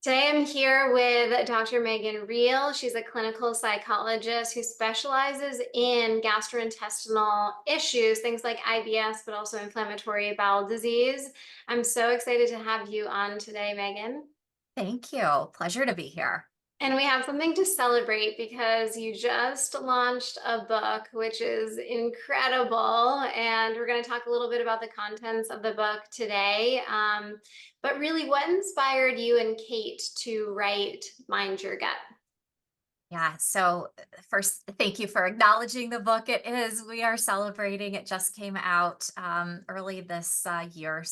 Today I'm here with Dr. Megan Riehl. She's a clinical psychologist who specializes in gastrointestinal issues, things like IBS, but also inflammatory bowel disease. I'm so excited to have you on today, Megan. Thank you. Pleasure to be here. And we have something to celebrate because you just launched a book, which is incredible. And we're going to talk a little bit about the contents of the book today. But really, what inspired you and Kate to write Mind Your Gut? Yeah. First, thank you for acknowledging the book. We are celebrating. It just came out early this year.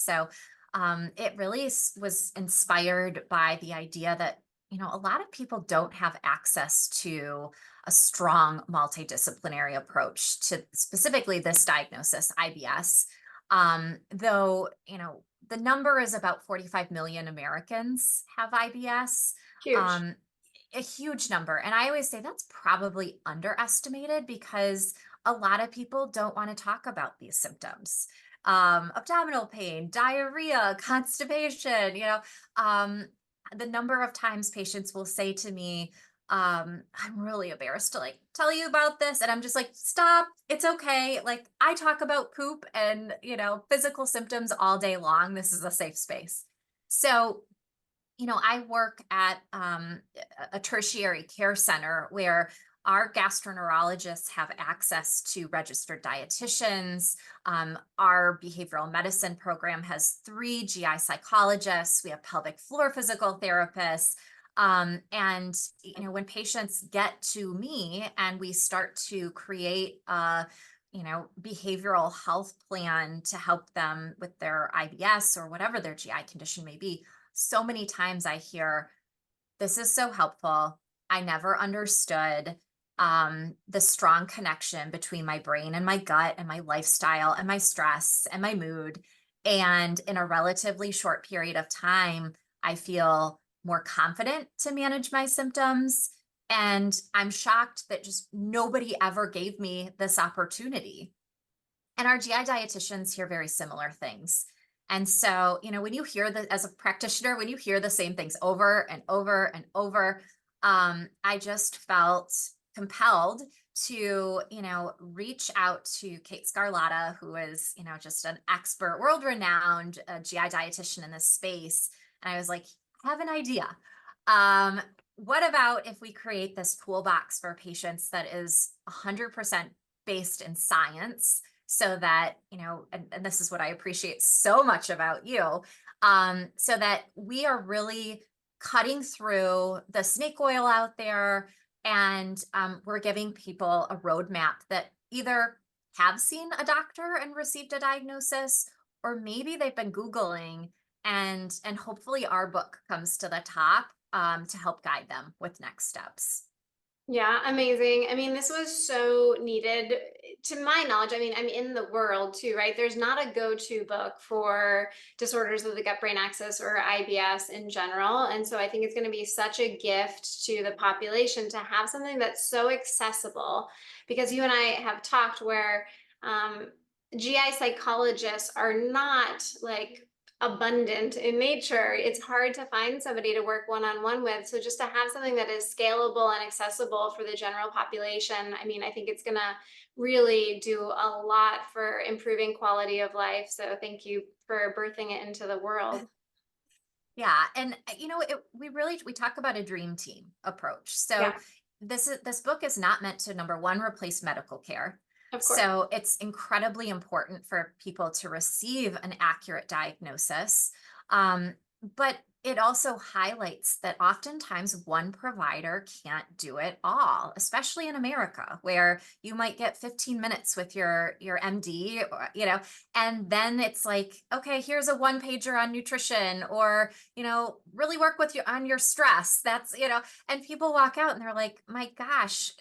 It really was inspired by the idea that, a lot of people don't have access to a strong multidisciplinary approach to specifically this diagnosis, IBS. Though, the number is about 45 million Americans have IBS. Huge. Um, a huge number. And I always say that's probably underestimated because a lot of people don't want to talk about these symptoms. Abdominal pain, diarrhea, constipation, the number of times patients will say to me, I'm really embarrassed to like tell you about this. And I'm just like, stop, it's okay. Like I talk about poop and, physical symptoms all day long. This is a safe space. So I work at a tertiary care center where our gastroenterologists have access to registered dietitians. Our behavioral medicine program has 3 GI psychologists. We have pelvic floor physical therapists. When patients get to me and we start to create behavioral health plan to help them with their IBS or whatever their GI condition may be, so many times I hear, this is so helpful. I never understood the strong connection between my brain and my gut and my lifestyle and my stress and my mood. And in a relatively short period of time, I feel more confident to manage my symptoms. And I'm shocked that just nobody ever gave me this opportunity. And our GI dietitians hear very similar things. And so, when you hear that as a practitioner, when you hear the same things over and over and over, I just felt compelled to, reach out to Kate Scarlatta, who is, just an expert, world renowned GI dietitian in this space. And I was like, I have an idea. Um, what about if we create this toolbox for patients that is 100% based in science? So that, and this is what I appreciate so much about you, so that we are really cutting through the snake oil out there, and we're giving people a roadmap that either have seen a doctor and received a diagnosis, or maybe they've been Googling, and hopefully our book comes to the top to help guide them with next steps. Yeah, amazing. I mean, this was so needed to my knowledge. I mean, I'm in the world too, right? There's not a go-to book for disorders of the gut-brain axis or IBS in general. And so I think it's going to be such a gift to the population to have something that's so accessible because you and I have talked where GI psychologists are not like abundant in nature. It's hard to find somebody to work one-on-one with. So just to have something that is scalable and accessible for the general population, I mean, I think it's going to really do a lot for improving quality of life. So thank you for birthing it into the world. Yeah, and we talk about a dream team approach. So Yeah, this book is not meant to, number one, replace medical care. of course. So it's incredibly important for people to receive an accurate diagnosis. But it also highlights that oftentimes one provider can't do it all, especially in America, where you might get 15 minutes with your MD, or, and then it's like, okay, here's a one pager on nutrition, or, really work with you on your stress. And people walk out and they're like, my gosh,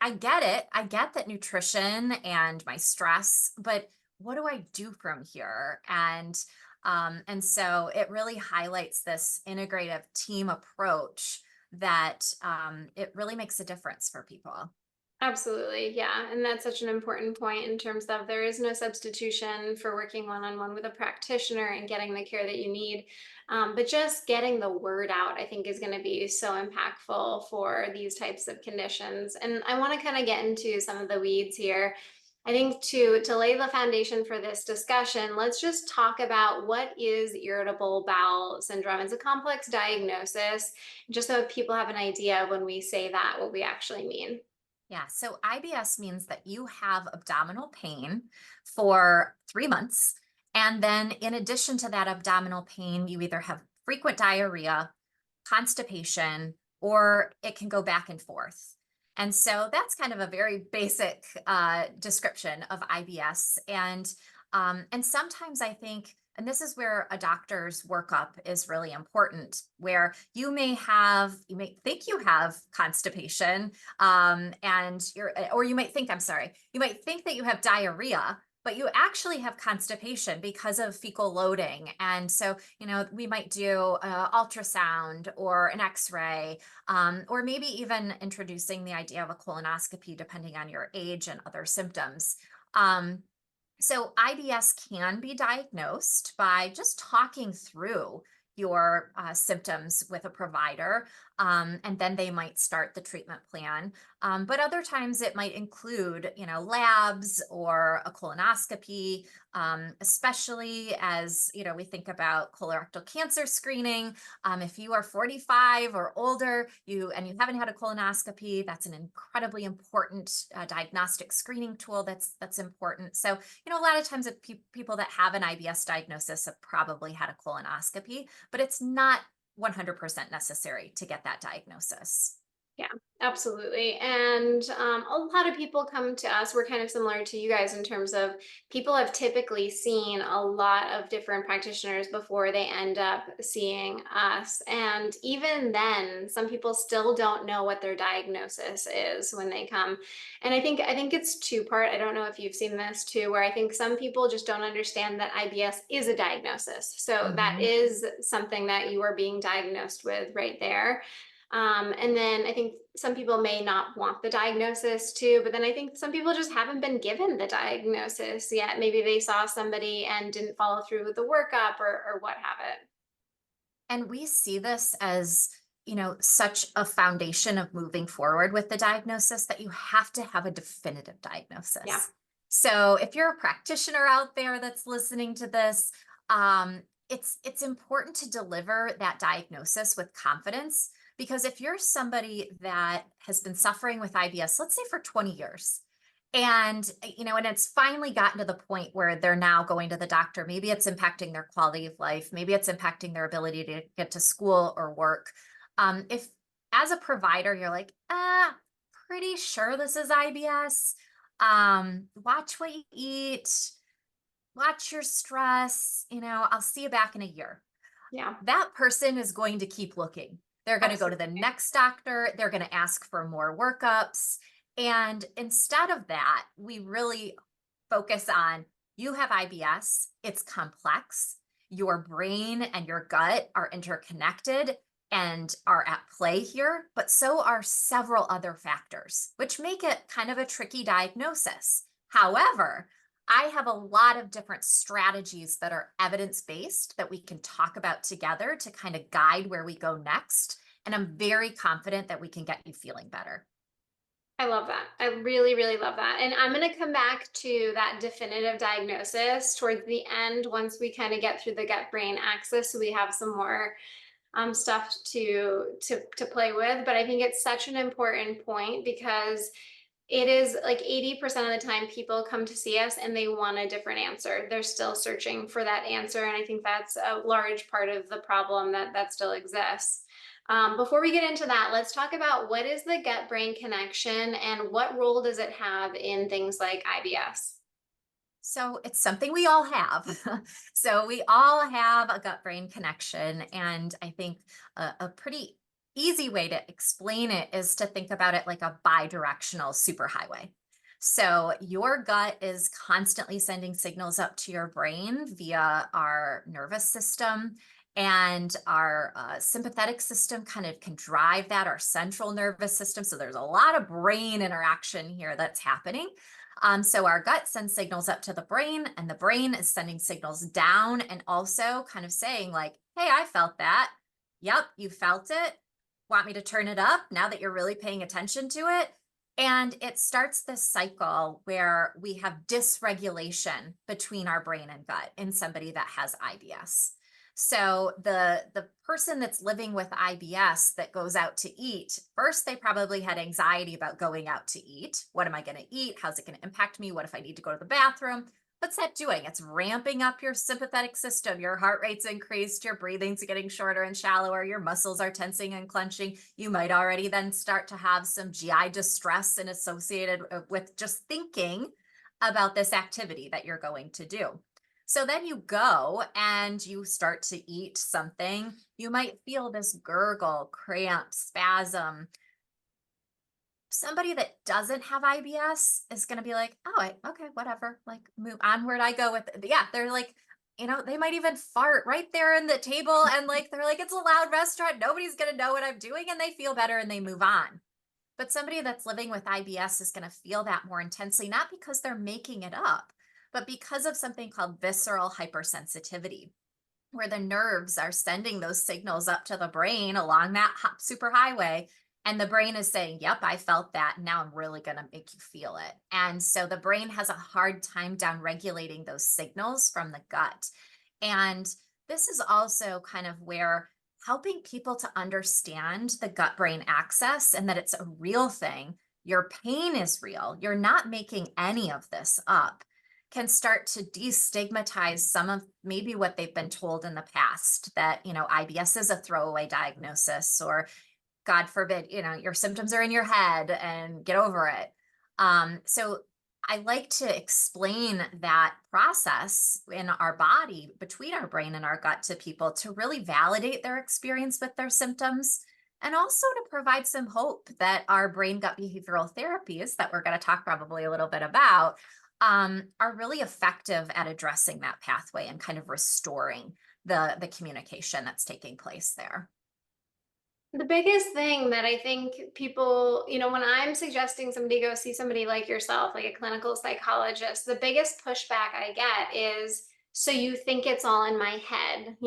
I get it. I get that nutrition and my stress, but what do I do from here? And so it really highlights this integrative team approach that it really makes a difference for people. Absolutely. Yeah. And that's such an important point in terms of there is no substitution for working one on one with a practitioner and getting the care that you need. But just getting the word out, I think, is going to be so impactful for these types of conditions. And I want to kind of get into some of the weeds here. I think to lay the foundation for this discussion, let's just talk about what is irritable bowel syndrome. It's a complex diagnosis, just so people have an idea when we say that, what we actually mean. Yeah, so IBS means that you have abdominal pain for 3 months. And then, in addition to that abdominal pain, you either have frequent diarrhea, constipation, or it can go back and forth. And so that's kind of a very basic description of IBS. And sometimes I think, and this is where a doctor's workup is really important, where you may think you have constipation, or you might think, I'm sorry, you might think that you have diarrhea, but you actually have constipation because of fecal loading. And so, we might do ultrasound or an x-ray, or maybe even introducing the idea of a colonoscopy, depending on your age and other symptoms. Um, so IBS can be diagnosed by just talking through your symptoms with a provider, and then they might start the treatment plan. But other times it might include, labs or a colonoscopy, especially as, we think about colorectal cancer screening. If you are 45 or older, and you haven't had a colonoscopy, that's an incredibly important diagnostic screening tool that's important. So, a lot of times people that have an IBS diagnosis have probably had a colonoscopy, but it's not 100% necessary to get that diagnosis. Yeah, absolutely. And a lot of people come to us. We're kind of similar to you guys in terms of people have typically seen a lot of different practitioners before they end up seeing us. And even then, some people still don't know what their diagnosis is when they come. And I think it's two part. I don't know if you've seen this too, where I think some people just don't understand that IBS is a diagnosis. So that Mhm. is something that you are being diagnosed with right there. And then I think some people may not want the diagnosis too, but then I think some people just haven't been given the diagnosis yet. Maybe they saw somebody and didn't follow through with the workup or what have it. And we see this as, such a foundation of moving forward with the diagnosis that you have to have a definitive Yeah. diagnosis. So if you're a practitioner out there that's listening to this, it's important to deliver that diagnosis with confidence, because if you're somebody that has been suffering with IBS, let's say for 20 years, and it's finally gotten to the point where they're now going to the doctor. Maybe it's impacting their quality of life. Maybe it's impacting their ability to get to school or work. If as a provider, you're like, pretty sure this is IBS. Watch what you eat, watch your stress, I'll see you back in a year. Yeah. That person is going to keep looking. They're going to go to the Absolutely. next doctor. They're going to ask for more workups. And instead of that, we really focus on, you have IBS, it's complex. Your brain and your gut are interconnected and are at play here, but so are several other factors, which make it kind of a tricky diagnosis. However, I have a lot of different strategies that are evidence based that we can talk about together to kind of guide where we go next. And I'm very confident that we can get you feeling better. I love that. I really, really love that. And I'm going to come back to that definitive diagnosis towards the end once we kind of get through the gut brain axis. So we have some more stuff to play with. But I think it's such an important point because it is like 80% of the time people come to see us and they want a different answer. They're still searching for that answer. And I think that's a large part of the problem that still exists. Before we get into that, let's talk about what is the gut brain connection and what role does it have in things like IBS? So it's something we all have. So we all have a gut brain connection. And I think a pretty easy way to explain it is to think about it like a bi-directional superhighway. So your gut is constantly sending signals up to your brain via our nervous system. And our sympathetic system kind of can drive that, our central nervous system. So there's a lot of brain interaction here that's happening. So our gut sends signals up to the brain, and the brain is sending signals down and also kind of saying, like, hey, I felt that. Yep, you felt it. Want me to turn it up now that you're really paying attention to it? And it starts this cycle where we have dysregulation between our brain and gut in somebody that has IBS. So the person that's living with IBS that goes out to eat, first they probably had anxiety about going out to eat. What am I going to eat? How's it going to impact me? What if I need to go to the bathroom? What's that doing? It's ramping up your sympathetic system. Your heart rate's increased, your breathing's getting shorter and shallower, your muscles are tensing and clenching. You might already then start to have some GI distress and associated with just thinking about this activity that you're going to do. So then you go and you start to eat something. You might feel this gurgle, cramp, spasm. Somebody that doesn't have IBS is going to be like, oh, okay, whatever, like move onward. I go with it. Yeah, they're like, they might even fart right there in the table. And like, they're like, it's a loud restaurant. Nobody's going to know what I'm doing. And they feel better and they move on. But somebody that's living with IBS is going to feel that more intensely, not because they're making it up, but because of something called visceral hypersensitivity, where the nerves are sending those signals up to the brain along that superhighway. And the brain is saying, yep, I felt that. Now I'm really going to make you feel it. And so the brain has a hard time down regulating those signals from the gut. And this is also kind of where helping people to understand the gut brain axis and that it's a real thing. Your pain is real. You're not making any of this up, can start to destigmatize some of maybe what they've been told in the past, that, IBS is a throwaway diagnosis, or God forbid, your symptoms are in your head and get over it. So I like to explain that process in our body between our brain and our gut to people to really validate their experience with their symptoms, and also to provide some hope that our brain gut behavioral therapies that we're going to talk probably a little bit about are really effective at addressing that pathway and kind of restoring the communication that's taking place there. The biggest thing that I think people, when I'm suggesting somebody go see somebody like yourself, like a clinical psychologist, the biggest pushback I get is, so you think it's all in my head.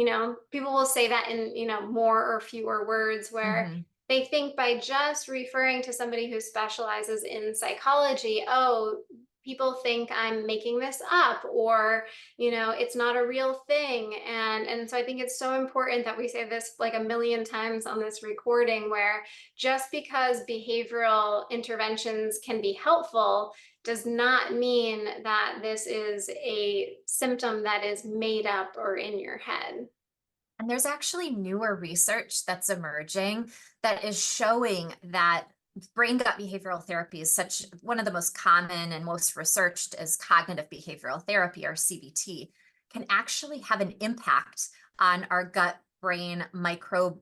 People will say that in, more or fewer words, where Mhm. they think by just referring to somebody who specializes in psychology, oh, people think I'm making this up, or it's not a real thing. And so I think it's so important that we say this like a million times on this recording, where just because behavioral interventions can be helpful does not mean that this is a symptom that is made up or in your head. And there's actually newer research that's emerging that is showing that brain gut behavioral therapy is such one of the most common and most researched as cognitive behavioral therapy, or CBT, can actually have an impact on our gut brain microbiome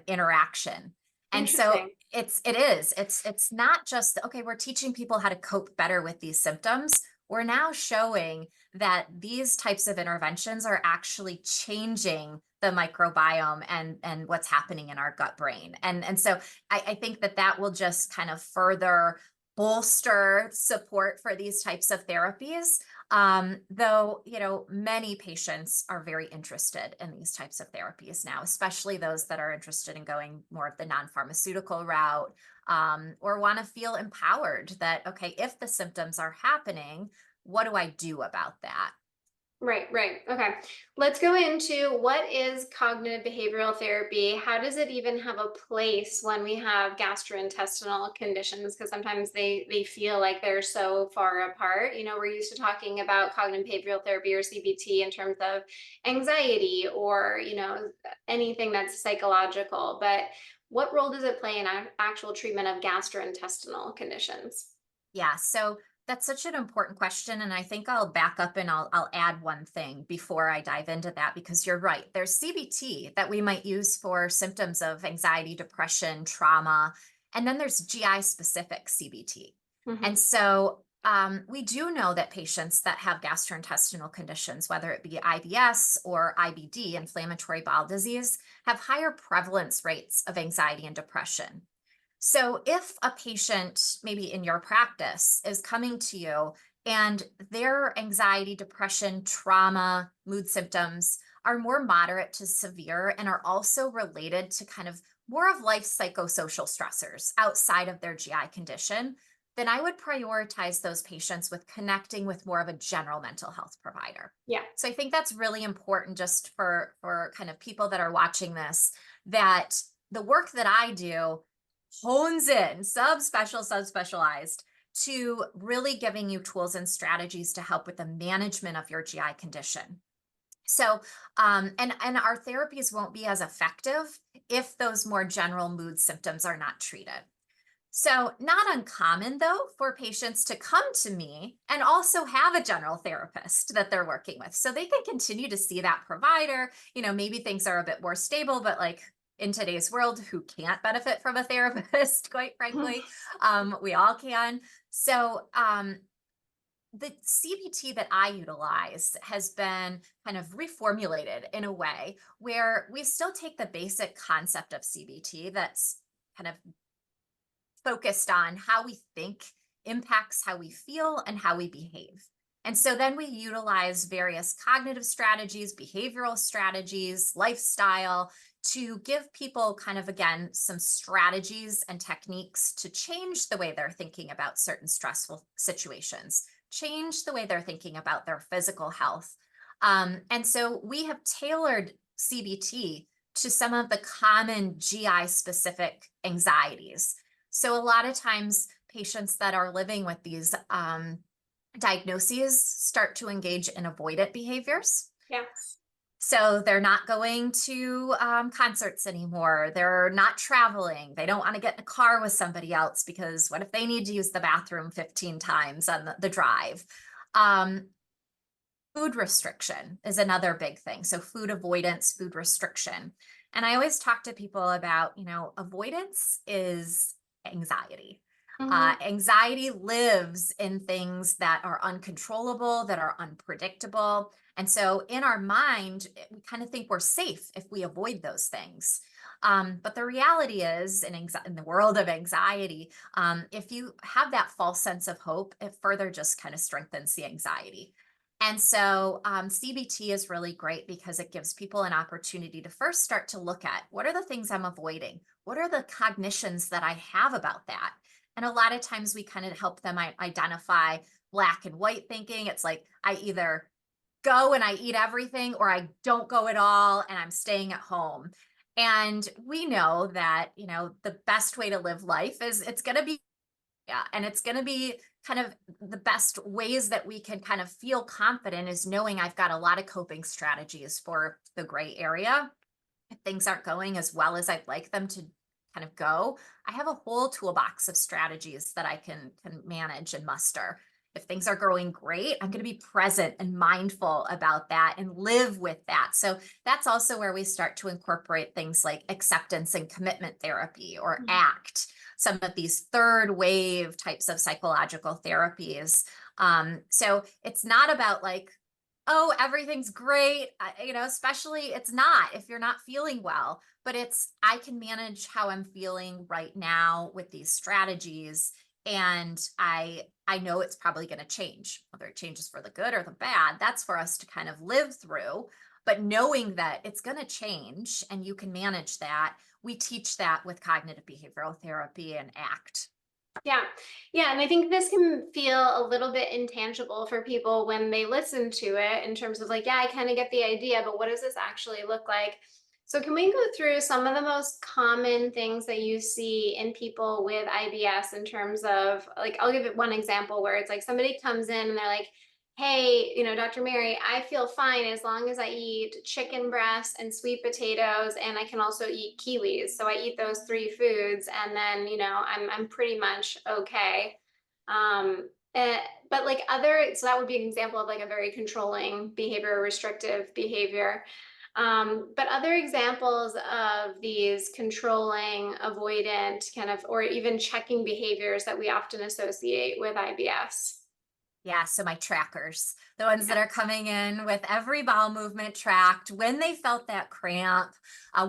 interaction. And so Interesting. it's not just, okay, we're teaching people how to cope better with these symptoms. We're now showing that these types of interventions are actually changing the microbiome and what's happening in our gut brain. And so I think that will just kind of further bolster support for these types of therapies. Though, many patients are very interested in these types of therapies now, especially those that are interested in going more of the non-pharmaceutical route, or want to feel empowered that, okay, if the symptoms are happening, what do I do about that? Right, right. Okay. Let's go into what is cognitive behavioral therapy? How does it even have a place when we have gastrointestinal conditions? Because sometimes they feel like they're so far apart. We're used to talking about cognitive behavioral therapy or CBT in terms of anxiety or, anything that's psychological. But what role does it play in actual treatment of gastrointestinal conditions? Yeah, so that's such an important question. And I think I'll back up and I'll add one thing before I dive into that, because you're right. There's CBT that we might use for symptoms of anxiety, depression, trauma, and then there's GI specific CBT. And Hmm. so We do know that patients that have gastrointestinal conditions, whether it be IBS or IBD, inflammatory bowel disease, have higher prevalence rates of anxiety and depression. So if a patient, maybe in your practice, is coming to you and their anxiety, depression, trauma, mood symptoms are more moderate to severe and are also related to kind of more of life psychosocial stressors outside of their GI condition, then I would prioritize those patients with connecting with more of a general mental health provider. Yeah. So I think that's really important just for kind of people that are watching this, that the work that I do hones in subspecialized to really giving you tools and strategies to help with the management of your GI condition. So, and our therapies won't be as effective if those more general mood symptoms are not treated. So, not uncommon though for patients to come to me and also have a general therapist that they're working with. So they can continue to see that provider. Maybe things are a bit more stable, but like in today's world, who can't benefit from a therapist, quite frankly? We all can. So, the CBT that I utilize has been kind of reformulated in a way where we still take the basic concept of CBT that's kind of focused on how we think impacts how we feel and how we behave. And so then we utilize various cognitive strategies, behavioral strategies, lifestyle to give people kind of, again, some strategies and techniques to change the way they're thinking about certain stressful situations, change the way they're thinking about their physical health. And so we have tailored CBT to some of the common GI specific anxieties. So a lot of times patients that are living with these diagnoses start to engage in avoidant behaviors. Yeah. So they're not going to concerts anymore. They're not traveling. They don't want to get in a car with somebody else because what if they need to use the bathroom 15 times on the drive? Food restriction is another big thing. So food avoidance, food restriction. And I always talk to people about, avoidance is anxiety. Mhm. Anxiety lives in things that are uncontrollable, that are unpredictable. And so in our mind, we kind of think we're safe if we avoid those things. But the reality is, in the world of anxiety, if you have that false sense of hope, it further just kind of strengthens the anxiety. And so CBT is really great because it gives people an opportunity to first start to look at what are the things I'm avoiding? What are the cognitions that I have about that? And a lot of times we kind of help them identify black and white thinking. It's like I either go and I eat everything or I don't go at all and I'm staying at home. And we know that, the best way to live life is it's going to be, yeah, and it's going to be kind of the best ways that we can kind of feel confident is knowing I've got a lot of coping strategies for the gray area. If things aren't going as well as I'd like them to kind of go, I have a whole toolbox of strategies that I can manage and muster. If things are going great, I'm going to be present and mindful about that and live with that. So that's also where we start to incorporate things like acceptance and commitment therapy or Mhm. ACT, some of these third wave types of psychological therapies. So it's not about like, oh, everything's great. Especially it's not if you're not feeling well, but it's I can manage how I'm feeling right now with these strategies. And I know it's probably going to change, whether it changes for the good or the bad. That's for us to kind of live through. But knowing that it's going to change and you can manage that, we teach that with cognitive behavioral therapy and ACT. Yeah. Yeah. And I think this can feel a little bit intangible for people when they listen to it in terms of like, yeah, I kind of get the idea, but what does this actually look like? So, can we go through some of the most common things that you see in people with IBS in terms of like, I'll give it one example where it's like somebody comes in and they're like, hey, Dr. Mary, I feel fine as long as I eat chicken breasts and sweet potatoes, and I can also eat kiwis. So I eat those three foods, and then I'm pretty much okay. Eh, but like so that would be an example of like a very controlling behavior, restrictive behavior. But other examples of these controlling, avoidant kind of, or even checking behaviors that we often associate with IBS. Yeah, so my trackers, the ones that Yeah. are coming in with every bowel movement tracked, when they felt that cramp,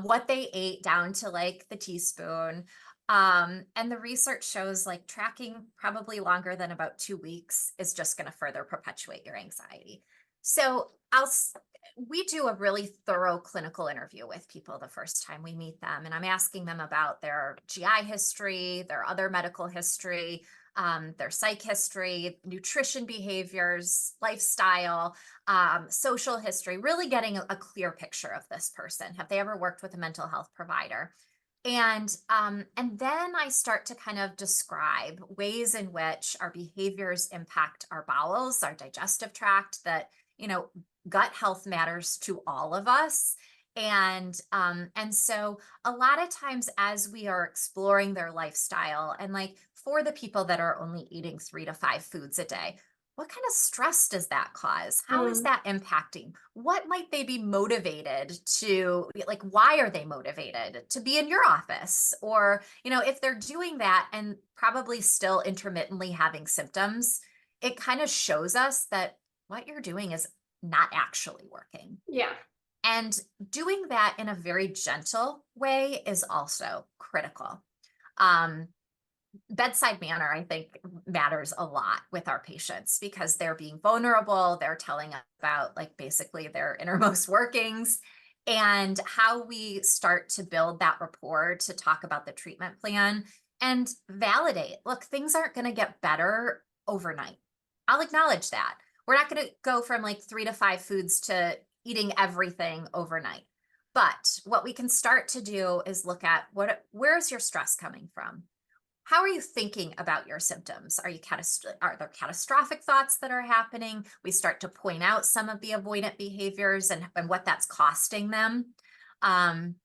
what they ate down to like the teaspoon. And the research shows like tracking probably longer than about 2 weeks is just going to further perpetuate your anxiety. So we do a really thorough clinical interview with people the first time we meet them. And I'm asking them about their GI history, their other medical history, their psych history, nutrition behaviors, lifestyle, social history, really getting a clear picture of this person. Have they ever worked with a mental health provider? And then I start to kind of describe ways in which our behaviors impact our bowels, our digestive tract, that, you know, gut health matters to all of us. And so a lot of times as we are exploring their lifestyle, and like for the people that are only eating 3 to 5 foods a day, what kind of stress does that cause? How is Mm, that impacting? What might they be motivated to, like, why are they motivated to be in your office? Or, if they're doing that and probably still intermittently having symptoms, it kind of shows us that what you're doing is not actually working. yeah. And doing that in a very gentle way is also critical. Um, Bedside manner, I think, matters a lot with our patients because they're being vulnerable. They're telling us about, like, basically their innermost workings, and how we start to build that rapport to talk about the treatment plan and validate, look, things aren't going to get better overnight. I'll acknowledge that. We're not going to go from like 3 to 5 foods to eating everything overnight. But what we can start to do is look at where's your stress coming from? How are you thinking about your symptoms? Are there catastrophic thoughts that are happening? We start to point out some of the avoidant behaviors and what that's costing them. Um,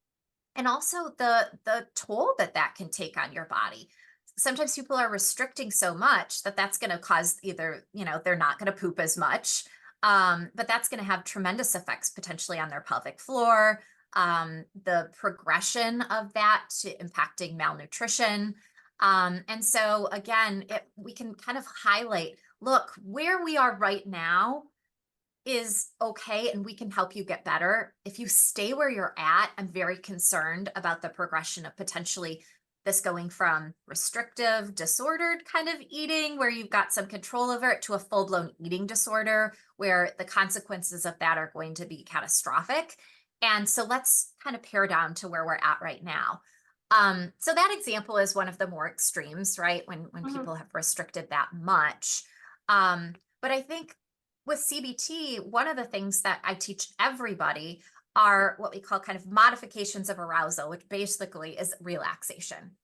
and also the toll that that can take on your body. Sometimes people are restricting so much that that's going to cause either, they're not going to poop as much, but that's going to have tremendous effects potentially on their pelvic floor, the progression of that to impacting malnutrition. And so again, we can kind of highlight, look, where we are right now is okay and we can help you get better. If you stay where you're at, I'm very concerned about the progression of potentially this going from restrictive, disordered kind of eating, where you've got some control over it, to a full blown eating disorder, where the consequences of that are going to be catastrophic. And so let's kind of pare down to where we're at right now. So that example is one of the more extremes, right? When Mhm. people have restricted that much. But I think with CBT, one of the things that I teach everybody are what we call kind of modifications of arousal, which basically is relaxation.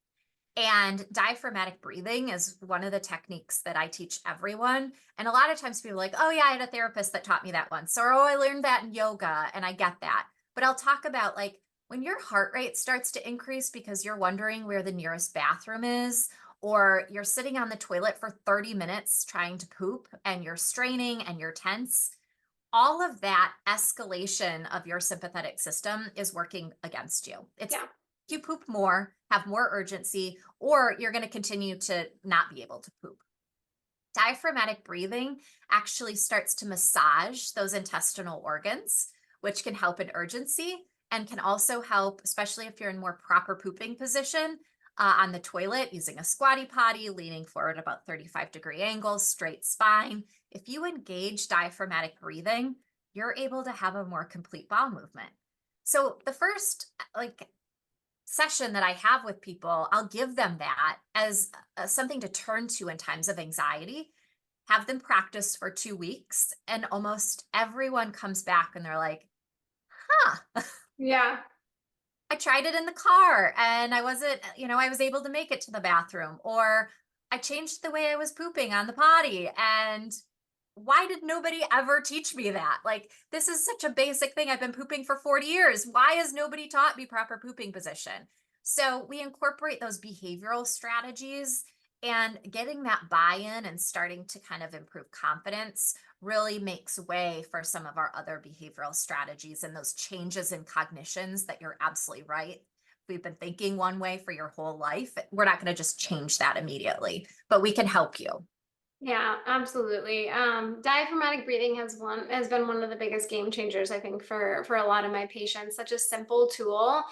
And diaphragmatic breathing is one of the techniques that I teach everyone. And a lot of times people are like, oh, yeah, I had a therapist that taught me that once, or oh, I learned that in yoga, and I get that. But I'll talk about, like, when your heart rate starts to increase because you're wondering where the nearest bathroom is, or you're sitting on the toilet for 30 minutes trying to poop and you're straining and you're tense, all of that escalation of your sympathetic system is working against you. It's Yeah. you poop more, have more urgency, or you're going to continue to not be able to poop. Diaphragmatic breathing actually starts to massage those intestinal organs, which can help in urgency and can also help, especially if you're in more proper pooping position on the toilet, using a squatty potty, leaning forward about 35-degree angles, straight spine. If you engage diaphragmatic breathing, you're able to have a more complete bowel movement. So the first, like, session that I have with people, I'll give them that as something to turn to in times of anxiety, have them practice for 2 weeks, and almost everyone comes back and they're like, huh, Yeah. I tried it in the car and I wasn't, I was able to make it to the bathroom, or I changed the way I was pooping on the potty. And why did nobody ever teach me that? Like, this is such a basic thing. I've been pooping for 40 years. Why has nobody taught me proper pooping position? So we incorporate those behavioral strategies, and getting that buy-in and starting to kind of improve confidence really makes way for some of our other behavioral strategies and those changes in cognitions that you're absolutely right. We've been thinking one way for your whole life. We're not going to just change that immediately, but we can help you. Yeah, absolutely. Diaphragmatic breathing has been one of the biggest game changers, I think, for a lot of my patients. Such a simple tool,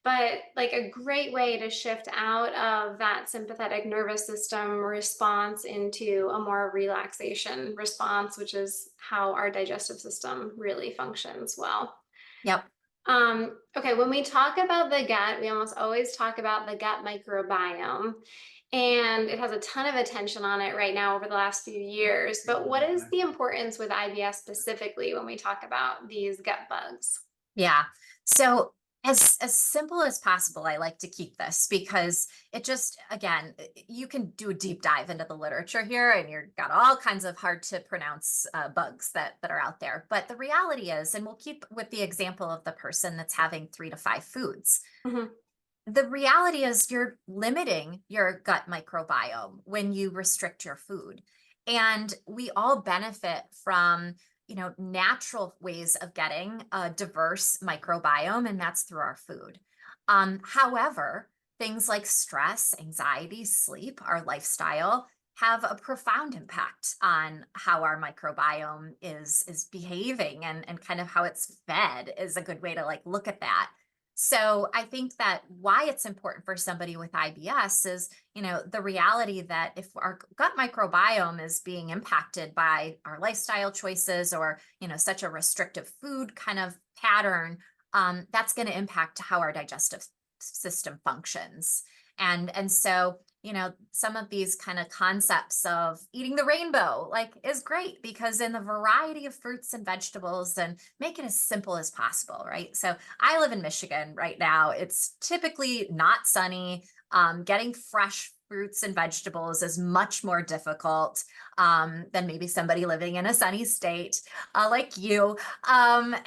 but like a great way to shift out of that sympathetic nervous system response into a more relaxation response, which is how our digestive system really functions well. Yep. Okay, when we talk about the gut, we almost always talk about the gut microbiome, and it has a ton of attention on it right now over the last few years. But what is the importance with IBS specifically when we talk about these gut bugs? Yeah. So as simple as possible, I like to keep this because it just again, you can do a deep dive into the literature here, and you've got all kinds of hard to pronounce bugs that are out there. But the reality is, and we'll keep with the example of the person that's having 3 to 5 foods. Mhm. The reality is you're limiting your gut microbiome when you restrict your food. And we all benefit from, natural ways of getting a diverse microbiome, and that's through our food. However, things like stress, anxiety, sleep, our lifestyle have a profound impact on how our microbiome is behaving, and kind of how it's fed is a good way to like look at that. So I think that why it's important for somebody with IBS is, the reality that if our gut microbiome is being impacted by our lifestyle choices, or, such a restrictive food kind of pattern, that's going to impact how our digestive system functions. And so, some of these kind of concepts of eating the rainbow like is great because in the variety of fruits and vegetables, and make it as simple as possible, right? So I live in Michigan right now. It's typically not sunny. Getting fresh fruits and vegetables is much more difficult than maybe somebody living in a sunny state like you. And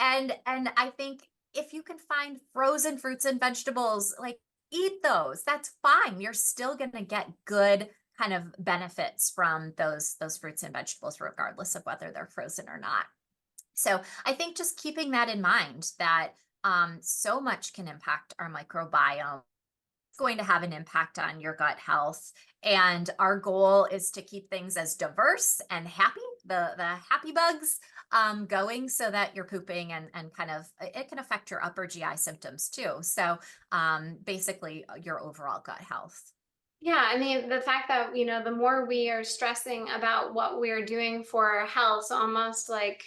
I think if you can find frozen fruits and vegetables, like eat those. That's fine. You're still going to get good kind of benefits from those fruits and vegetables, regardless of whether they're frozen or not. So I think just keeping that in mind, that so much can impact our microbiome. It's going to have an impact on your gut health. And our goal is to keep things as diverse and happy, the happy bugs going, so that you're pooping, and kind of it can affect your upper GI symptoms too. So basically your overall gut health. Yeah, I mean, the fact that, the more we are stressing about what we're doing for our health, so almost like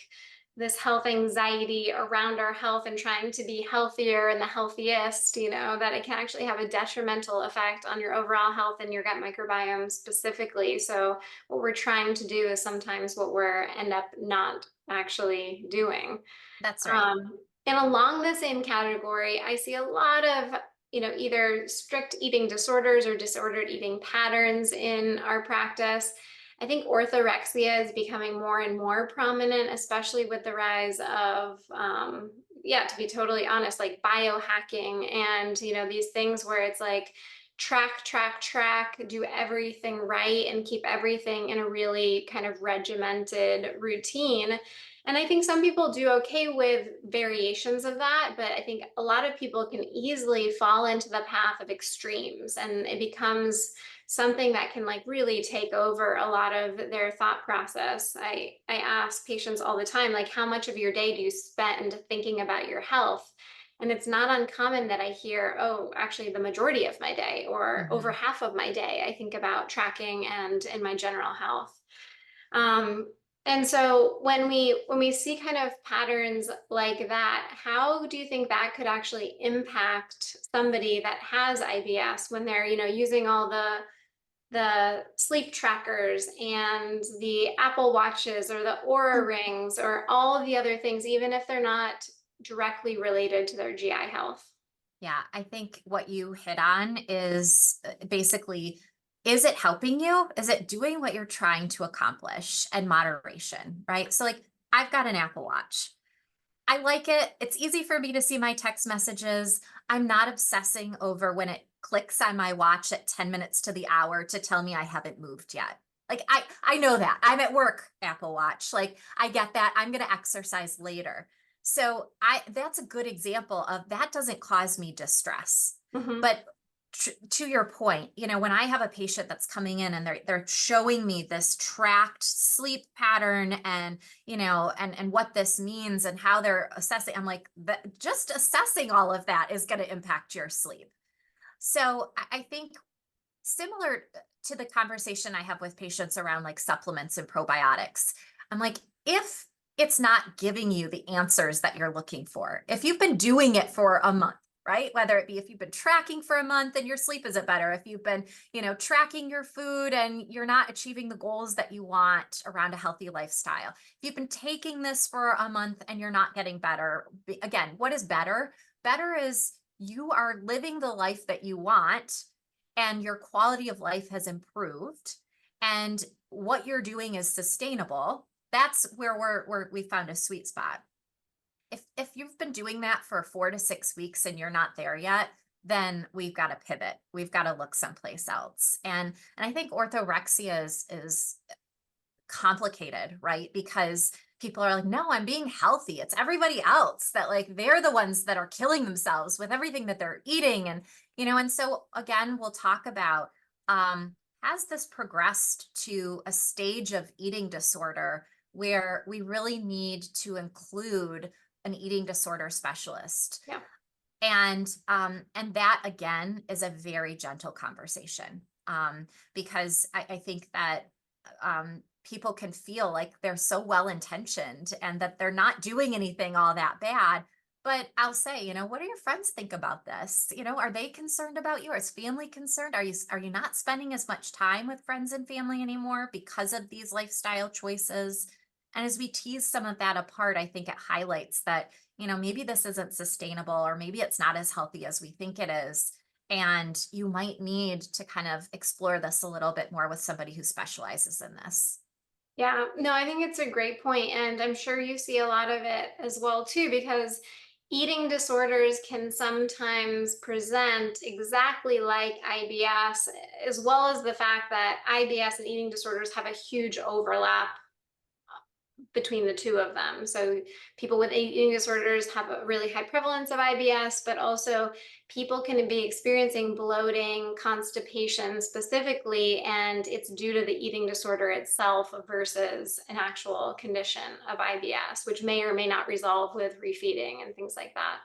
this health anxiety around our health and trying to be healthier and the healthiest, that it can actually have a detrimental effect on your overall health and your gut microbiome specifically. So what we're trying to do is sometimes what we're end up not actually doing. That's right. And along the same category, I see a lot of, either strict eating disorders or disordered eating patterns in our practice. I think orthorexia is becoming more and more prominent, especially with the rise of, yeah, to be totally honest, like biohacking and, these things where it's like track, track, track, do everything right and keep everything in a really kind of regimented routine. And I think some people do okay with variations of that, but I think a lot of people can easily fall into the path of extremes, and it becomes something that can like really take over a lot of their thought process. I ask patients all the time, like, how much of your day do you spend thinking about your health? And it's not uncommon that I hear, oh, actually the majority of my day or over Mhm. half of my day I think about tracking and in my general health. Um, and so when we see kind of patterns like that, how do you think that could actually impact somebody that has IBS when they're, using all the sleep trackers and the Apple watches or the Aura rings or all of the other things, even if they're not directly related to their GI health? Yeah, I think what you hit on is basically, is it helping you? Is it doing what you're trying to accomplish? And moderation, right? So, like, I've got an Apple Watch. I like it. It's easy for me to see my text messages. I'm not obsessing over when it clicks on my watch at 10 minutes to the hour to tell me I haven't moved yet. Like I know that. I'm at work, Apple Watch. Like I get that. I'm going to exercise later. So I that's a good example of that doesn't cause me distress. Hmm. But to your point, when I have a patient that's coming in and they're showing me this tracked sleep pattern and, and what this means and how they're assessing, I'm like, just assessing all of that is going to impact your sleep. So I think similar to the conversation I have with patients around like supplements and probiotics, I'm like, if it's not giving you the answers that you're looking for, if you've been doing it for a month, right? Whether it be if you've been tracking for a month and your sleep isn't better, if you've been, tracking your food and you're not achieving the goals that you want around a healthy lifestyle, if you've been taking this for a month and you're not getting better, again, what is better? Better is you are living the life that you want and your quality of life has improved and what you're doing is sustainable. That's where we found a sweet spot. If you've been doing that for 4 to 6 weeks and you're not there yet, then we've got to pivot. We've got to look someplace else. And I think orthorexia is complicated, right? Because people are like, no, I'm being healthy. It's everybody else that like they're the ones that are killing themselves with everything that they're eating. And so again, we'll talk about has this progressed to a stage of eating disorder where we really need to include an eating disorder specialist. Yeah. And that again is a very gentle conversation. Because I think that people can feel like they're so well intentioned and that they're not doing anything all that bad. But I'll say, what do your friends think about this? Are they concerned about you? Is family concerned? Are you not spending as much time with friends and family anymore because of these lifestyle choices? And as we tease some of that apart, I think it highlights that, maybe this isn't sustainable or maybe it's not as healthy as we think it is. And you might need to kind of explore this a little bit more with somebody who specializes in this. Yeah, no, I think it's a great point, and I'm sure you see a lot of it as well too, because eating disorders can sometimes present exactly like IBS, as well as the fact that IBS and eating disorders have a huge overlap between the two of them. So people with eating disorders have a really high prevalence of IBS, but also people can be experiencing bloating, constipation specifically, and it's due to the eating disorder itself versus an actual condition of IBS, which may or may not resolve with refeeding and things like that.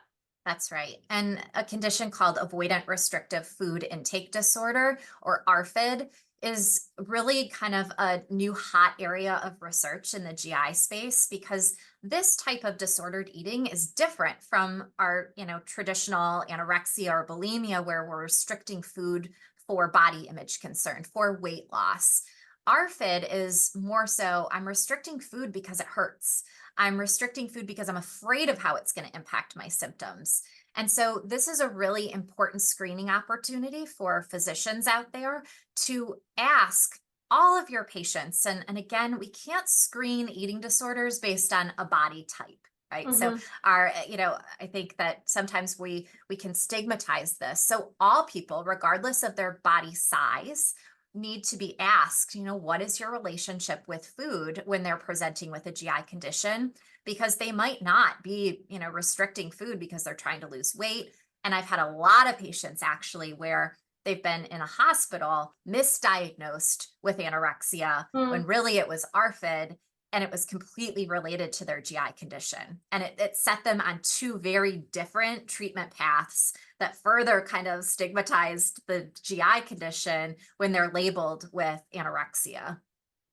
That's right. And a condition called avoidant restrictive food intake disorder, or ARFID, is really kind of a new hot area of research in the GI space because this type of disordered eating is different from our, traditional anorexia or bulimia where we're restricting food for body image concern, for weight loss. ARFID is more so I'm restricting food because it hurts. I'm restricting food because I'm afraid of how it's going to impact my symptoms. And so this is a really important screening opportunity for physicians out there to ask all of your patients. And again, we can't screen eating disorders based on a body type. Right. So Mhm. I think that sometimes we can stigmatize this. So all people, regardless of their body size, need to be asked, what is your relationship with food when they're presenting with a GI condition? Because they might not be, restricting food because they're trying to lose weight. And I've had a lot of patients actually where they've been in a hospital misdiagnosed with anorexia when Mm. really it was ARFID and it was completely related to their GI condition. And it set them on two very different treatment paths that further kind of stigmatized the GI condition when they're labeled with anorexia.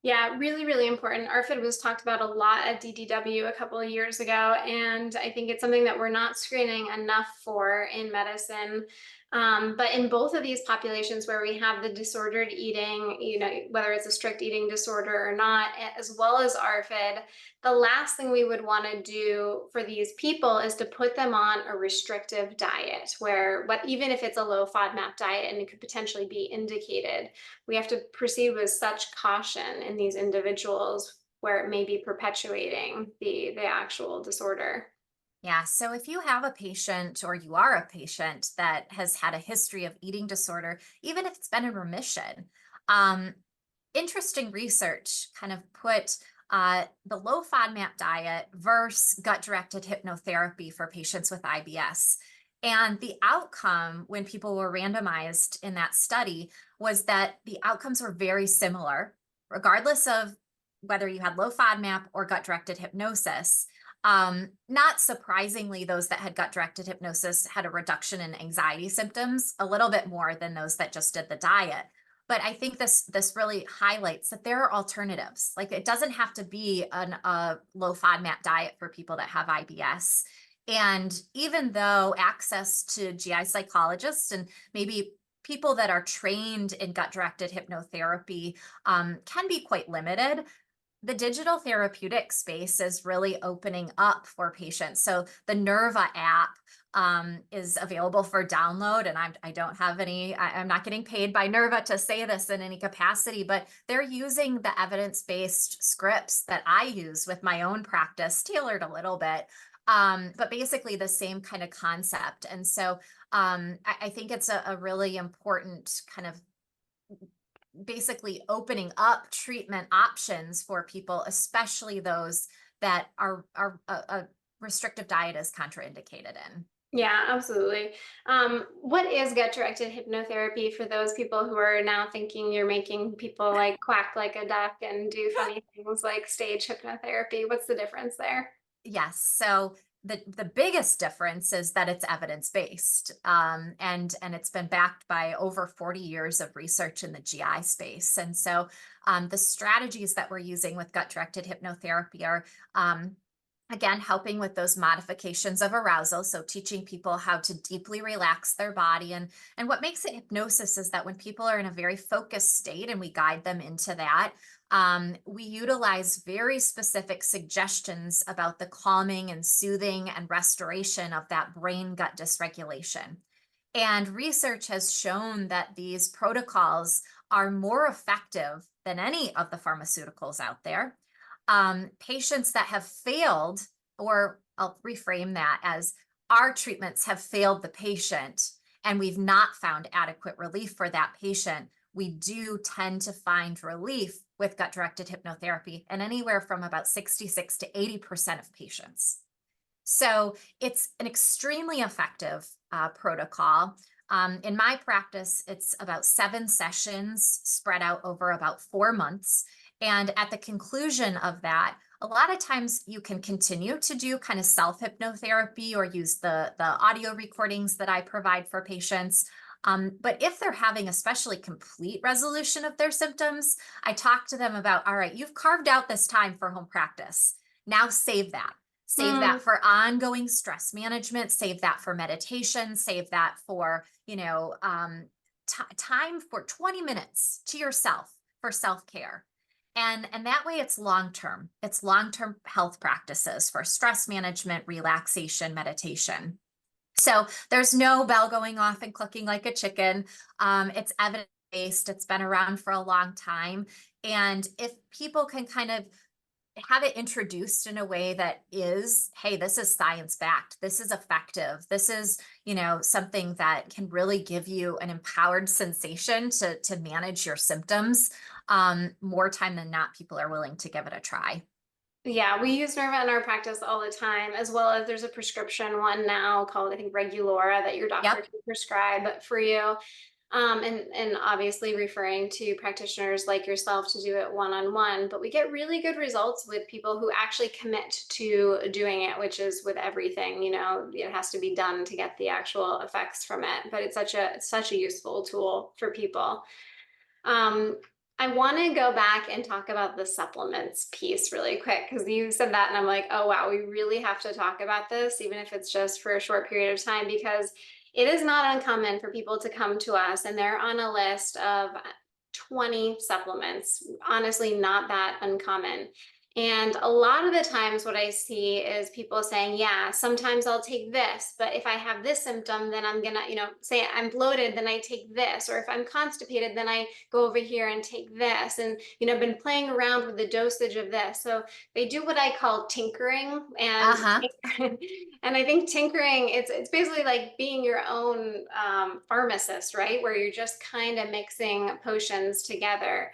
Yeah, really, really important. ARFID was talked about a lot at DDW a couple of years ago, and I think it's something that we're not screening enough for in medicine. But in both of these populations where we have the disordered eating, whether it's a strict eating disorder or not, as well as ARFID, the last thing we would want to do for these people is to put them on a restrictive diet, where even if it's a low FODMAP diet and it could potentially be indicated, we have to proceed with such caution in these individuals where it may be perpetuating the actual disorder. Yeah. So if you have a patient or you are a patient that has had a history of eating disorder, even if it's been in remission, um, interesting research kind of put the low FODMAP diet versus gut directed hypnotherapy for patients with IBS. And the outcome when people were randomized in that study was that the outcomes were very similar, regardless of whether you had low FODMAP or gut directed hypnosis. Not surprisingly, those that had gut directed hypnosis had a reduction in anxiety symptoms, a little bit more than those that just did the diet. But I think this really highlights that there are alternatives. Like it doesn't have to be a low FODMAP diet for people that have IBS. And even though access to GI psychologists and maybe people that are trained in gut directed hypnotherapy can be quite limited, the digital therapeutic space is really opening up for patients. So the Nerva app is available for download, and I don't have any, I'm not getting paid by Nerva to say this in any capacity, but they're using the evidence-based scripts that I use with my own practice, tailored a little bit, but basically the same kind of concept. And so I think it's a really important kind of basically opening up treatment options for people, especially those that are a restrictive diet is contraindicated in. Yeah, absolutely. What is gut-directed hypnotherapy for those people who are now thinking you're making people like quack like a duck and do funny things like stage hypnotherapy? What's the difference there? Yes. So the biggest difference is that it's evidence based, and it's been backed by over 40 years of research in the GI space. And so the strategies that we're using with gut directed hypnotherapy are again helping with those modifications of arousal, so teaching people how to deeply relax their body. And what makes it hypnosis is that when people are in a very focused state and we guide them into that, we utilize very specific suggestions about the calming and soothing and restoration of that brain gut dysregulation. And research has shown that these protocols are more effective than any of the pharmaceuticals out there. Patients that have failed, or I'll reframe that as our treatments have failed the patient and we've not found adequate relief for that patient, we do tend to find relief with gut directed hypnotherapy in anywhere from about 66 to 80% of patients. So it's an extremely effective protocol. In my practice, it's about 7 sessions spread out over about 4 months. And at the conclusion of that, a lot of times you can continue to do kind of self hypnotherapy or use the audio recordings that I provide for patients. But if they're having especially complete resolution of their symptoms, I talk to them about, all right, you've carved out this time for home practice. Now save that. Save Mm, that for ongoing stress management, save that for meditation, save that for, time for 20 minutes to yourself for self-care. And that way it's long-term. It's long-term health practices for stress management, relaxation, meditation. So there's no bell going off and clucking like a chicken. It's evidence based. It's been around for a long time. And if people can kind of have it introduced in a way that is, hey, this is science backed, this is effective, this is, something that can really give you an empowered sensation to manage your symptoms, more time than not, people are willing to give it a try. yeah, we use Nerva in our practice all the time, as well as there's a prescription one now called, I think, Regulora that your doctor Yep. can prescribe for you. And obviously referring to practitioners like yourself to do it one-on-one, but we get really good results with people who actually commit to doing it, which is with everything, it has to be done to get the actual effects from it. But it's such a useful tool for people. Um, I want to go back and talk about the supplements piece really quick because you said that, and I'm like, oh, wow, we really have to talk about this, even if it's just for a short period of time, because it is not uncommon for people to come to us and they're on a list of 20 supplements. Honestly, not that uncommon. And a lot of the times, what I see is people saying, yeah, sometimes I'll take this, but if I have this symptom, then I'm gonna, say I'm bloated, then I take this. Or if I'm constipated, then I go over here and take this. And, I've been playing around with the dosage of this. So they do what I call tinkering. And Uh-huh. and I think tinkering, it's basically like being your own pharmacist, right? Where you're just kind of mixing potions together.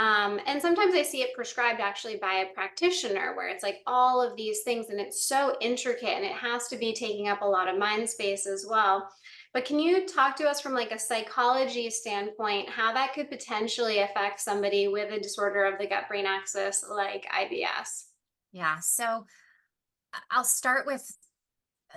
And sometimes I see it prescribed actually by a practitioner where it's like all of these things and it's so intricate and it has to be taking up a lot of mind space as well. But can you talk to us from like a psychology standpoint, how that could potentially affect somebody with a disorder of the gut brain axis like IBS? Yeah. So I'll start with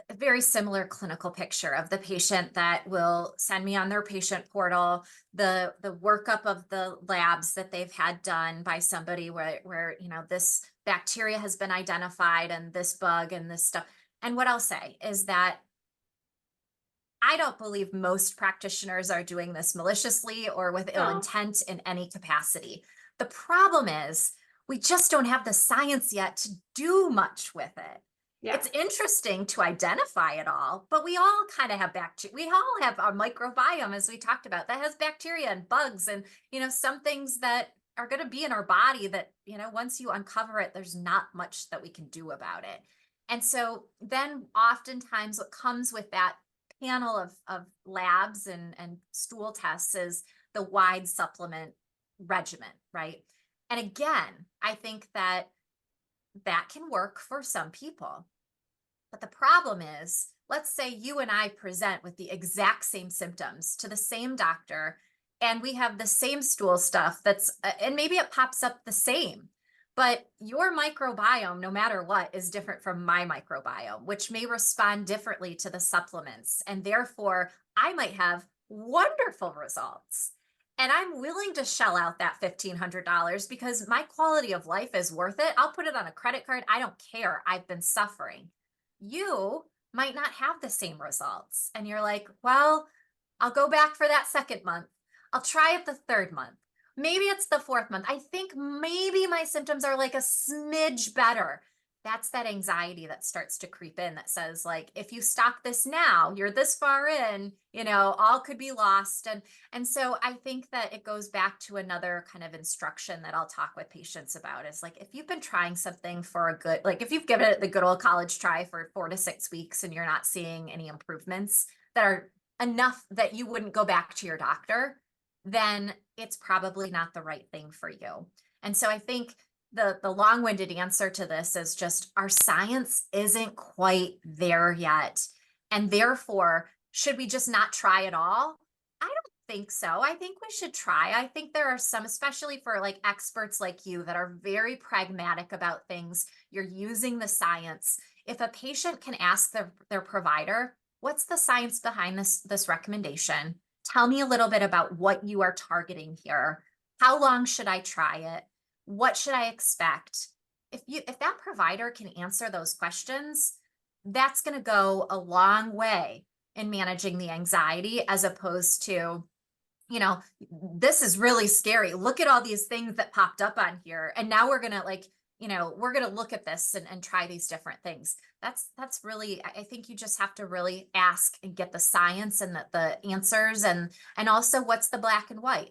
a very similar clinical picture of the patient that will send me on their patient portal the workup of the labs that they've had done by somebody where this bacteria has been identified and this bug and this stuff. And what I'll say is that I don't believe most practitioners are doing this maliciously or with ill Oh, intent in any capacity. The problem is we just don't have the science yet to do much with it. yeah. It's interesting to identify it all, but we all kind of have bacteria. We all have our microbiome, as we talked about, that has bacteria and bugs and, some things that are going to be in our body that, once you uncover it, there's not much that we can do about it. And so then oftentimes what comes with that panel of labs and stool tests is the wide supplement regimen, right? And again, I think that that can work for some people. But the problem is, let's say you and I present with the exact same symptoms to the same doctor, and we have the same stool stuff and maybe it pops up the same. But your microbiome, no matter what, is different from my microbiome, which may respond differently to the supplements. And therefore, I might have wonderful results. And I'm willing to shell out that $1,500 because my quality of life is worth it. I'll put it on a credit card. I don't care. I've been suffering. You might not have the same results. And you're like, well, I'll go back for that second month. I'll try it the third month. Maybe it's the fourth month. I think maybe my symptoms are like a smidge better. That's that anxiety that starts to creep in that says, like, if you stop this now, you're this far in, all could be lost. And so I think that it goes back to another kind of instruction that I'll talk with patients about is like, if you've been trying something for like if you've given it the good old college try for 4 to 6 weeks and you're not seeing any improvements that are enough that you wouldn't go back to your doctor, then it's probably not the right thing for you. And so I think the long-winded answer to this is just our science isn't quite there yet. And therefore, should we just not try at all? I don't think so. I think we should try. I think there are some, especially for like experts like you that are very pragmatic about things. You're using the science. If a patient can ask their provider, what's the science behind this recommendation? Tell me a little bit about what you are targeting here. How long should I try it? What should I expect? If that provider can answer those questions, that's going to go a long way in managing the anxiety as opposed to, this is really scary. Look at all these things that popped up on here. And now we're going to we're going to look at this and try these different things. That's really, I think you just have to really ask and get the science and the answers and also what's the black and white?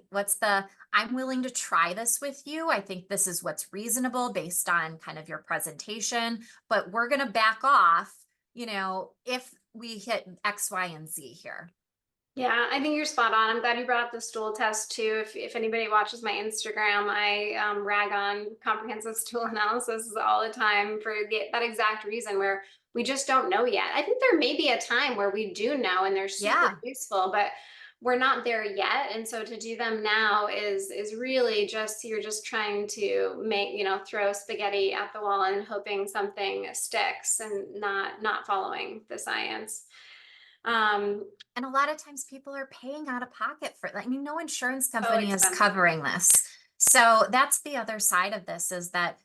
I'm willing to try this with you. I think this is what's reasonable based on kind of your presentation, but we're going to back off, if we hit X, Y, and Z here. Yeah, I think you're spot on. I'm glad you brought up the stool test too. If anybody watches my Instagram, I rag on comprehensive stool analysis all the time for that exact reason where we just don't know yet. I think there may be a time where we do know and they're super Yeah. useful, but we're not there yet. And so to do them now is really just you're just trying to make, throw spaghetti at the wall and hoping something sticks and not following the science. Um, And a lot of times people are paying out of pocket for it. I mean, no insurance so company is expensive. covering this. So that's the other side of this is that,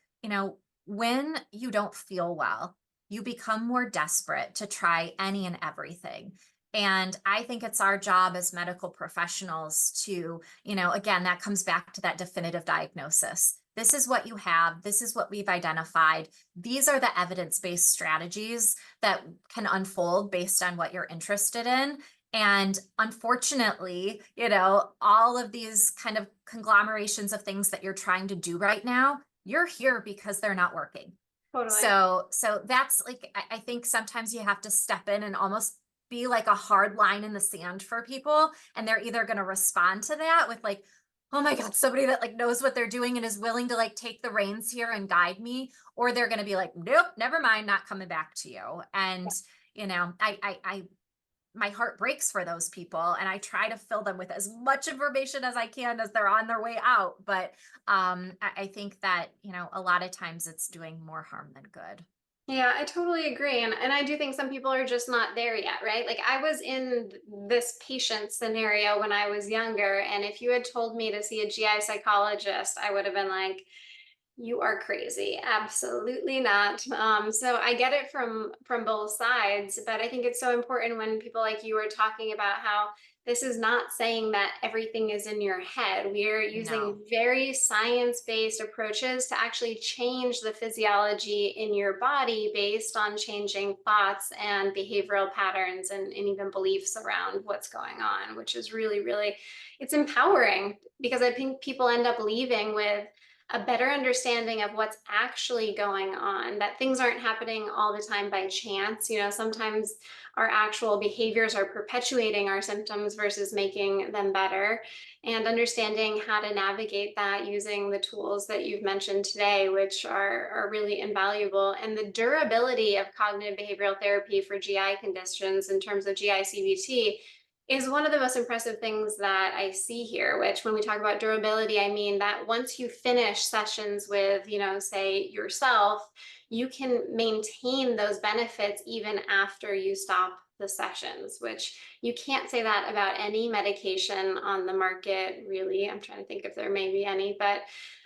when you don't feel well, you become more desperate to try any and everything. And I think it's our job as medical professionals to, again, that comes back to that definitive diagnosis. This is what you have. This is what we've identified. These are the evidence-based strategies that can unfold based on what you're interested in. And unfortunately, all of these kind of conglomerations of things that you're trying to do right now, you're here because they're not working. Totally. So that's like, I think sometimes you have to step in and almost be like a hard line in the sand for people. And they're either going to respond to that with like, oh my God, somebody that like knows what they're doing and is willing to like take the reins here and guide me, or they're going to be like, nope, never mind, not coming back to you. And, my heart breaks for those people, and I try to fill them with as much information as I can as they're on their way out. But I think that, a lot of times it's doing more harm than good. Yeah, I totally agree. And I do think some people are just not there yet, right? Like I was in this patient scenario when I was younger. And if you had told me to see a GI psychologist, I would have been like, you are crazy. Absolutely not. So I get it from both sides, but I think it's so important when people like you are talking about how this is not saying that everything is in your head. We are No. using very science-based approaches to actually change the physiology in your body based on changing thoughts and behavioral patterns and even beliefs around what's going on, which is really, really, it's empowering because I think people end up leaving with a better understanding of what's actually going on, that things aren't happening all the time by chance. Sometimes our actual behaviors are perpetuating our symptoms versus making them better. And understanding how to navigate that using the tools that you've mentioned today, which are really invaluable. And the durability of cognitive behavioral therapy for GI conditions in terms of GI CBT is one of the most impressive things that I see here, which when we talk about durability, I mean that once you finish sessions with, say yourself, you can maintain those benefits even after you stop the sessions, which you can't say that about any medication on the market, really. I'm trying to think if there may be any, but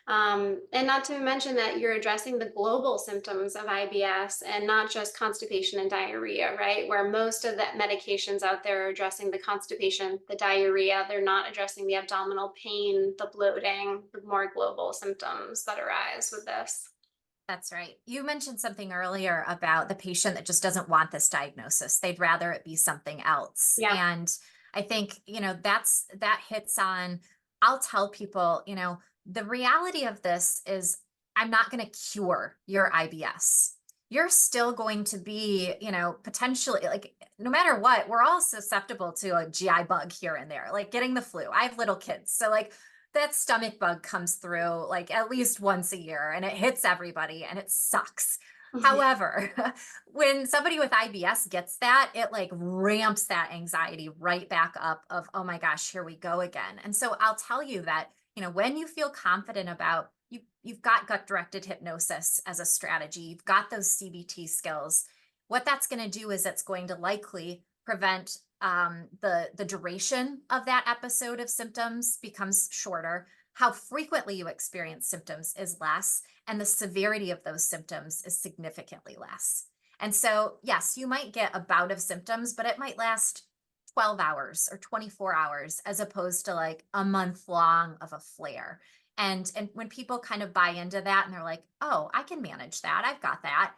and not to mention that you're addressing the global symptoms of IBS and not just constipation and diarrhea, right? Where most of the medications out there are addressing the constipation, the diarrhea. They're not addressing the abdominal pain, the bloating, the more global symptoms that arise with this. That's right. You mentioned something earlier about the patient that just doesn't want this diagnosis. They'd rather it be something else. Yeah. And I think, that hits on, I'll tell people, the reality of this is I'm not going to cure your IBS. You're still going to be, potentially like no matter what, we're all susceptible to a GI bug here and there, like getting the flu. I have little kids. So like that stomach bug comes through like at least once a year and it hits everybody and it sucks. However, when somebody with IBS gets that, it like ramps that anxiety right back up of, oh my gosh, here we go again. And so I'll tell you that, when you feel confident about you've got gut directed hypnosis as a strategy, you've got those CBT skills. What that's going to do is it's going to likely prevent the duration of that episode of symptoms becomes shorter. How frequently you experience symptoms is less, and the severity of those symptoms is significantly less. And so, yes, you might get a bout of symptoms, but it might last 12 hours or 24 hours as opposed to like a month long of a flare. And when people kind of buy into that and they're like, oh, I can manage that, I've got that,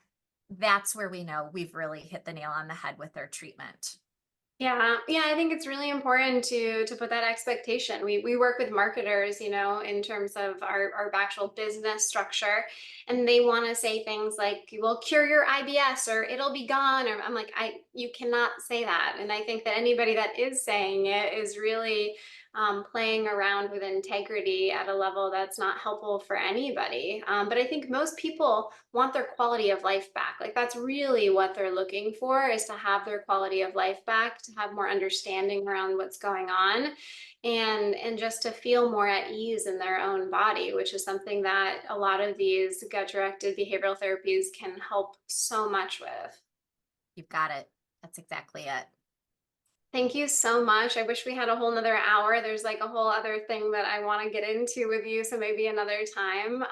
that's where we know we've really hit the nail on the head with their treatment. Yeah, yeah, I think it's really important to put that expectation. We work with marketers, in terms of our actual business structure, and they want to say things like, "We'll cure your IBS" or "It'll be gone," or I'm like, you cannot say that. And I think that anybody that is saying it is really playing around with integrity at a level that's not helpful for anybody. But I think most people want their quality of life back. Like that's really what they're looking for, is to have their quality of life back, to have more understanding around what's going on, and just to feel more at ease in their own body, which is something that a lot of these gut directed behavioral therapies can help so much with. You've got it. That's exactly it. Thank you so much. I wish we had a whole nother hour. There's like a whole other thing that I want to get into with you, so maybe another time.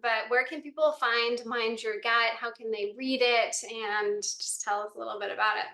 But where can people find Mind Your Gut? How can they read it? And just tell us a little bit about it.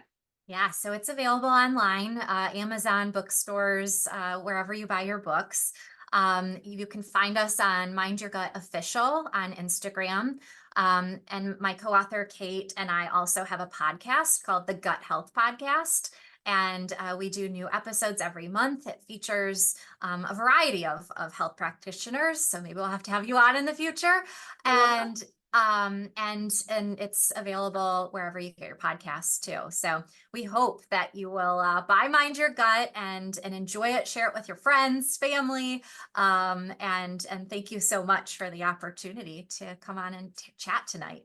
Yeah, so it's available online, Amazon, bookstores, wherever you buy your books. You can find us on Mind Your Gut Official on Instagram. And my co-author Kate and I also have a podcast called the Gut Health Podcast. And we do new episodes every month. It features a variety of health practitioners. So maybe we'll have to have you on in the future. I love that. And And it's available wherever you get your podcasts too. So we hope that you will buy Mind Your Gut and enjoy it, share it with your friends, family, and thank you so much for the opportunity to come on and chat tonight.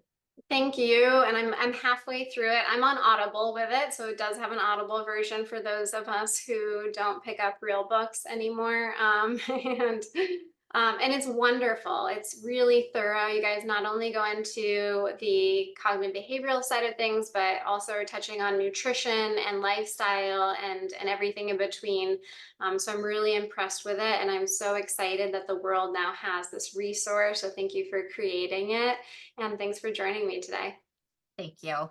Thank you. And I'm halfway through it. I'm on Audible with it, so it does have an Audible version for those of us who don't pick up real books anymore. And it's wonderful. It's really thorough. You guys not only go into the cognitive behavioral side of things, but also are touching on nutrition and lifestyle and everything in between. So I'm really impressed with it, and I'm so excited that the world now has this resource. So thank you for creating it. And thanks for joining me today. Thank you.